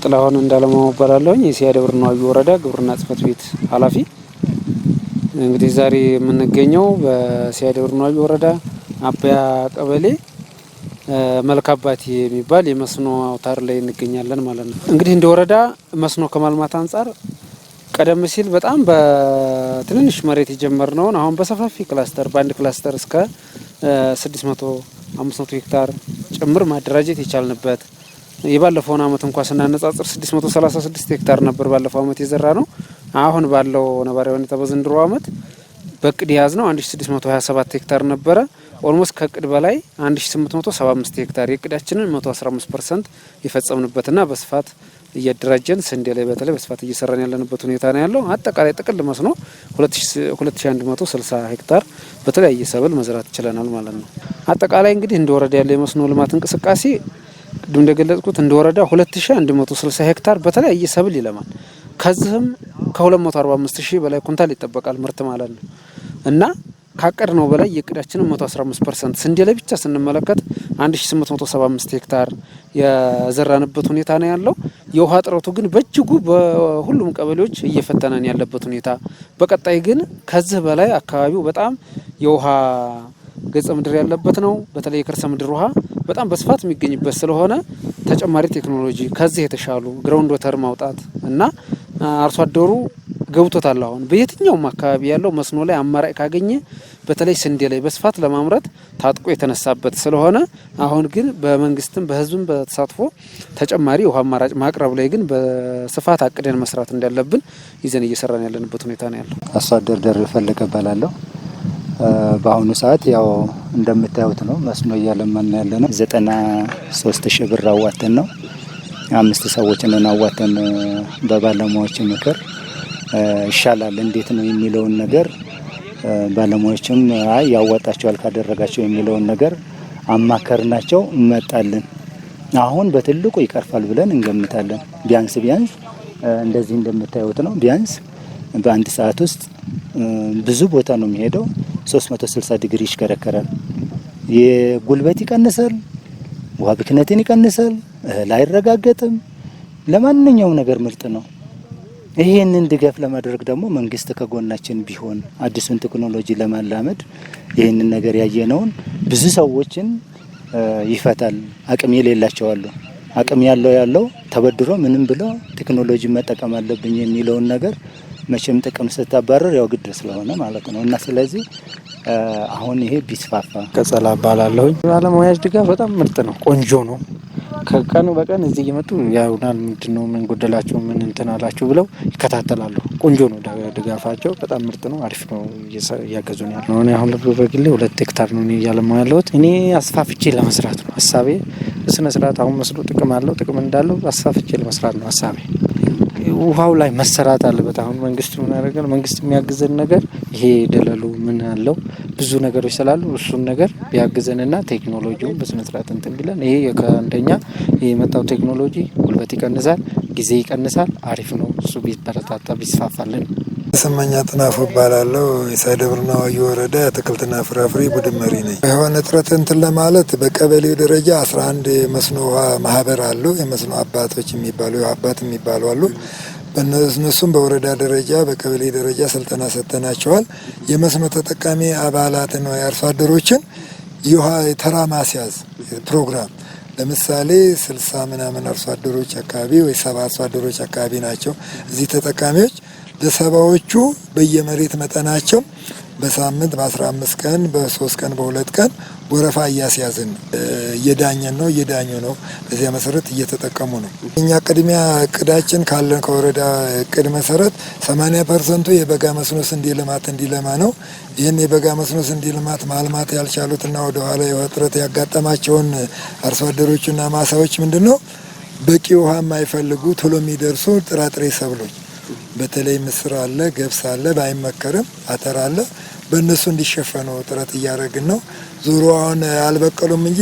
ጥላሁን እንዳለማው እባላለሁ የሲያደብር ነው ወረዳ ግብርና ጽሕፈት ቤት ኃላፊ። እንግዲህ ዛሬ የምንገኘው በሲያደብር ነው ወረዳ አባያ ቀበሌ መልካባቲ የሚባል የመስኖ አውታር ላይ እንገኛለን ማለት ነው። እንግዲህ እንደ ወረዳ መስኖ ከማልማት አንፃር ቀደም ሲል በጣም በትንንሽ መሬት የጀመርነው አሁን በሰፋፊ ክላስተር በአንድ ክላስተር እስከ 600 500 ሄክታር ጭምር ማደራጀት የቻልንበት የባለፈውን አመት እንኳን ስናነጻጽር 636 ሄክታር ነበር ባለፈው አመት የዘራ ነው። አሁን ባለው ነባራዊ ሁኔታ በዘንድሮ አመት በቅድ ያዝነው 1627 ሄክታር ነበረ። ኦልሞስት ከቅድ በላይ 1875 ሄክታር የቅዳችንን 115% የፈጸምንበትና በስፋት እያደራጀን ስንዴ ላይ በተለይ በስፋት እየሰራን ያለንበት ሁኔታ ነው ያለው። አጠቃላይ ጥቅል መስኖ 2160 ሄክታር በተለያየ ሰብል መዝራት ይችላል ማለት ነው። አጠቃላይ እንግዲህ እንደ ወረዳ ያለው የመስኖ ልማት እንቅስቃሴ ቅድም እንደገለጽኩት እንደ ወረዳ 2160 ሄክታር በተለያየ ሰብል ይለማል። ከዚህም ከ245000 በላይ ኩንታል ይጠበቃል ምርት ማለት ነው እና ካቀድነው በላይ የቅዳችንን 115% ስንዴ ላይ ብቻ ስንመለከት 1875 ሄክታር የዘራንበት ሁኔታ ነው ያለው። የውሃ እጥረቱ ግን በእጅጉ በሁሉም ቀበሌዎች እየፈተነን ያለበት ሁኔታ፣ በቀጣይ ግን ከዚህ በላይ አካባቢው በጣም የውሃ ገጸ ምድር ያለበት ነው። በተለይ የከርሰ ምድር ውሃ በጣም በስፋት የሚገኝበት ስለሆነ ተጨማሪ ቴክኖሎጂ ከዚህ የተሻሉ ግራውንድ ወተር ማውጣት እና አርሶ አደሩ ገብቶታል። አሁን በየትኛውም አካባቢ ያለው መስኖ ላይ አማራጭ ካገኘ በተለይ ስንዴ ላይ በስፋት ለማምረት ታጥቆ የተነሳበት ስለሆነ አሁን ግን በመንግስትም በህዝብም በተሳትፎ ተጨማሪ ውሃ አማራጭ ማቅረብ ላይ ግን በስፋት አቅደን መስራት እንዳለብን ይዘን እየሰራን ያለንበት ሁኔታ ነው ያለው። አርሶ አደር ደርብ ፈለቀ እባላለሁ። በአሁኑ ሰዓት ያው እንደምታዩት ነው መስኖ እያለማን ያለነው 93000 ብር አዋተን ነው 5 ሰዎችን አዋተን በባለሙያዎች ምክር ይሻላል እንዴት ነው የሚለውን ነገር ባለሙያዎችም አይ ያዋጣቸዋል ካደረጋቸው የሚለውን ነገር አማከርናቸው መጣልን። አሁን በትልቁ ይቀርፋል ብለን እንገምታለን። ቢያንስ እንደዚህ እንደምታዩት ነው። ቢያንስ በአንድ ሰዓት ውስጥ ብዙ ቦታ ነው የሚሄደው። 360 ዲግሪ ይሽከረከራል። የጉልበት ይቀንሳል፣ ውሃ ብክነትን ይቀንሳል፣ እህል አይረጋገጥም። ለማንኛውም ነገር ምርጥ ነው። ይሄንን ድጋፍ ለማድረግ ደግሞ መንግስት ከጎናችን ቢሆን አዲሱን ቴክኖሎጂ ለማላመድ ይሄንን ነገር ያየነውን ብዙ ሰዎችን ይፈታል። አቅም የሌላቸው አሉ። አቅም ያለው ተበድሮ ምንም ብሎ ቴክኖሎጂ መጠቀም አለብኝ የሚለውን ነገር መቼም ጥቅም ስታባረር ያው ግድ ስለሆነ ማለት ነው እና ስለዚህ አሁን ይሄ ቢስፋፋ ቀጸላ ባላለሁኝ ባለሙያዎች ድጋፍ በጣም ምርጥ ነው፣ ቆንጆ ነው። ከቀኑ በቀን እዚህ እየመጡ ያውናል ምንድነው ምን ጎደላችሁ ምን እንትን አላችሁ ብለው ይከታተላሉ። ቆንጆ ነው ድጋፋቸው፣ በጣም ምርጥ ነው፣ አሪፍ ነው፣ እያገዙን ያለው ነው። አሁን በግሌ 2 ሄክታር ነው እያለማው ያለሁት። እኔ አስፋፍቼ ለመስራት ነው ሀሳቤ። በስነ ስርዓት አሁን መስሎ ጥቅም አለው፣ ጥቅም እንዳለው አስፋፍቼ ለመስራት ነው ሀሳቤ። ውሃው ላይ መሰራት አለበት። አሁን መንግስት ምን ያደርጋል? መንግስት የሚያግዘን ነገር ይሄ ደለሉ ምን አለው ብዙ ነገሮች ስላሉ እሱን ነገር ቢያግዘንና ቴክኖሎጂውን በስነ ስርዓት እንትን ቢለን ይሄ ከአንደኛ የመጣው ቴክኖሎጂ ጉልበት ይቀንሳል፣ ጊዜ ይቀንሳል፣ አሪፍ ነው። እሱ ቢበረታታ ቢስፋፋልን። ስመኛ ጥናፉ እባላለሁ። የሲያደብር ነው ወረዳ አትክልትና ፍራፍሬ ቡድን መሪ ነኝ። የሆነ ጥረት እንትን ለማለት በቀበሌው ደረጃ 11 የመስኖ ውሃ ማህበር አሉ። የመስኖ አባቶች የሚባሉ አባት የሚባሉ አሉ። በእነሱም በወረዳ ደረጃ በቀበሌ ደረጃ ስልጠና ሰጥተናቸዋል። የመስኖ ተጠቃሚ አባላትን ወይ አርሶ አደሮችን የውሃ ተራ ማስያዝ ፕሮግራም ለምሳሌ 60 ምናምን አርሶ አደሮች አካባቢ ወይ 70 አርሶ አደሮች አካባቢ ናቸው እዚህ ተጠቃሚዎች። ለሰባዎቹ በየመሬት መጠናቸው በሳምንት በ15 ቀን በ3 ቀን በ2 ቀን ወረፋ እያስያዝን እየዳኙ ነው። በዚያ መሰረት እየተጠቀሙ ነው። እኛ ቅድሚያ እቅዳችን ካለን ከወረዳ እቅድ መሰረት 80% የበጋ መስኖ ስንዴ ልማት እንዲለማ ነው። ይህን የበጋ መስኖ ስንዴ ልማት ማልማት ያልቻሉትና ወደ ኋላ የውሃ እጥረት ያጋጠማቸውን አርሶ አደሮችና ማሳዎች ምንድነው በቂ ውሃ የማይፈልጉ ቶሎ የሚደርሱ ጥራጥሬ ሰብሎች በተለይ ምስር አለ፣ ገብስ አለ፣ ባይመከርም አተር አለ። በእነሱ እንዲሸፈኑ ጥረት እያደረግን ነው። ዙሮ አሁን አልበቀሉም እንጂ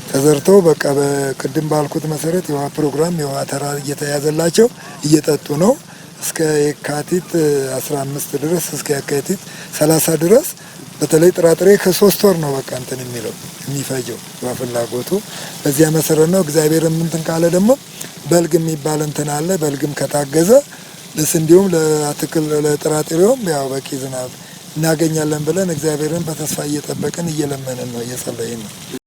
ተዘርተው በቃ በቅድም ባልኩት መሰረት የውሃ ፕሮግራም የውሃ ተራ እየተያዘላቸው እየጠጡ ነው። እስከ የካቲት 15 ድረስ እስከ የካቲት 30 ድረስ በተለይ ጥራጥሬ ከ3 ወር ነው በቃ እንትን የሚፈጀው በፍላጎቱ። በዚያ መሰረት ነው። እግዚአብሔር እንትን ካለ ደግሞ በልግ የሚባል እንትን አለ። በልግም ከታገዘ ለስንዴውም ለጥራጥሬውም ያው በቂ ዝናብ እናገኛለን ብለን እግዚአብሔርን በተስፋ እየጠበቅን እየለመንን ነው፣ እየጸለይን ነው።